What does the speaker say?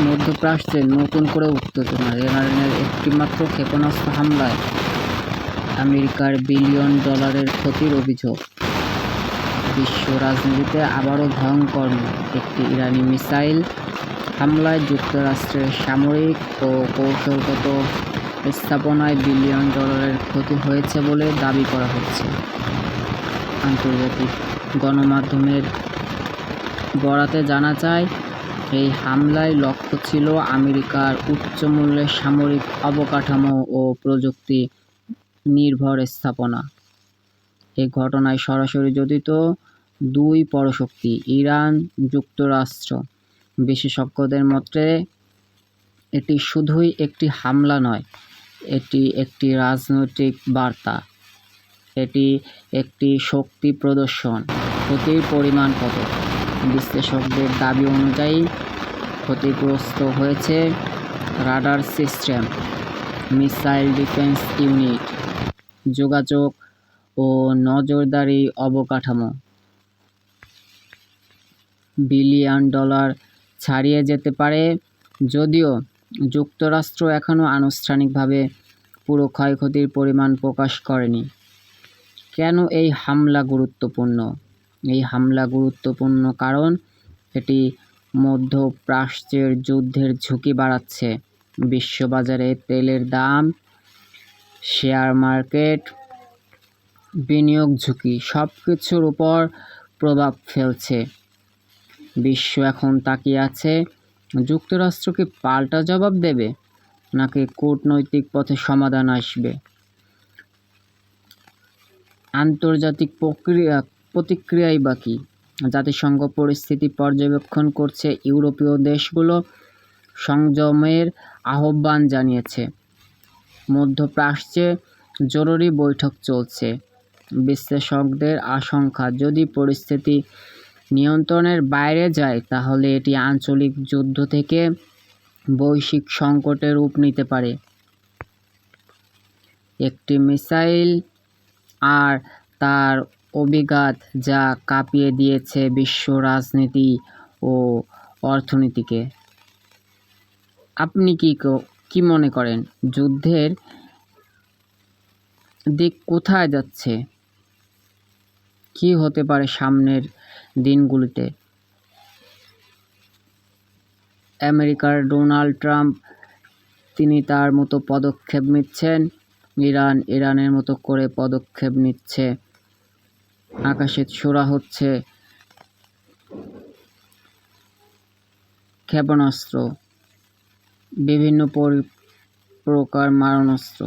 মধ্যপ্রাচ্যে নতুন করে উত্তেজনা। ইরানের একটিমাত্র ক্ষেপণাস্ত্র হামলায় আমেরিকার বিলিয়ন ডলারের ক্ষতির অভিযোগ। বিশ্ব রাজনীতিতে আবারও ভয়ঙ্কর একটি ইরানি মিসাইল হামলায় যুক্তরাষ্ট্রের সামরিক ও কৌশলগত স্থাপনায় বিলিয়ন ডলারের ক্ষতি হয়েছে বলে দাবি করা হচ্ছে। আন্তর্জাতিক গণমাধ্যমের বরাতে জানা যায়, এই হামলায় লক্ষ্য ছিল আমেরিকার উচ্চমূল্যের সামরিক অবকাঠামো ও প্রযুক্তি নির্ভর স্থাপনা। এই ঘটনায় সরাসরি জড়িত দুই পরাশক্তি ইরান, যুক্তরাষ্ট্র। বিশেষজ্ঞদের মতে এটি শুধুই একটি হামলা নয়, এটি একটি রাজনৈতিক বার্তা। এটি একটি শক্তি প্রদর্শন। ক্ষতির পরিমাণ কত? বিশ্লেষকদের দাবি অনুযায়ী ক্ষতিগ্রস্ত হয়েছে radar system, missile defence unit, যোগাযোগ ও নজরদারি অবকাঠামো। বিলিয়ন ডলার ছাড়িয়ে যেতে পারে, যদিও যুক্তরাষ্ট্র এখনও আনুষ্ঠানিকভাবে পুরো ক্ষয়ক্ষতির পরিমাণ প্রকাশ করেনি। কেন এই হামলা গুরুত্বপূর্ণ? এই হামলা গুরুত্বপূর্ণ কারণ এটি মধ্যপ্রাচ্যের যুদ্ধের ঝুঁকি বাড়াচ্ছে। বিশ্ববাজারে তেলের দাম, শেয়ার মার্কেট, বিনিয়োগ ঝুঁকি সবকিছুর উপর প্রভাব ফেলছে। বিশ্ব এখন তাকিয়ে আছে, যুক্তরাষ্ট্র কি পাল্টা জবাব দেবে, নাকি কূটনৈতিক পথে সমাধান আসবে। আন্তর্জাতিক প্রতিক্রিয়াই বা কী? জাতিসংঘ পরিস্থিতি পর্যবেক্ষণ করছে। ইউরোপীয় দেশগুলো সংযমের আহ্বান জানিয়েছে। মধ্যপ্রাচ্যে জরুরি বৈঠক চলছে। বিশ্লেষকদের আশঙ্কা, যদি পরিস্থিতি নিয়ন্ত্রণের বাইরে যায় তাহলে এটি আঞ্চলিক যুদ্ধ থেকে বৈশ্বিক সংকটে রূপ নিতে পারে। একটি মিসাইল আর তার অভিঘাত যা কাঁপিয়ে দিয়েছে বিশ্ব রাজনীতি ও অর্থনীতিকে। আপনি কি মনে করেন, যুদ্ধের দিক কোথায় যাচ্ছে? কি হতে পারে সামনের দিনগুলিতে? আমেরিকার ডোনাল্ড ট্রাম্প, তিনি তার মতো পদক্ষেপ নিচ্ছেন। ইরান ইরানের মতো করে পদক্ষেপ নিচ্ছে। আকাশে ছোড়া হচ্ছে ক্ষেপণাস্ত্র, বিভিন্ন প্রকার মারণাস্ত্র।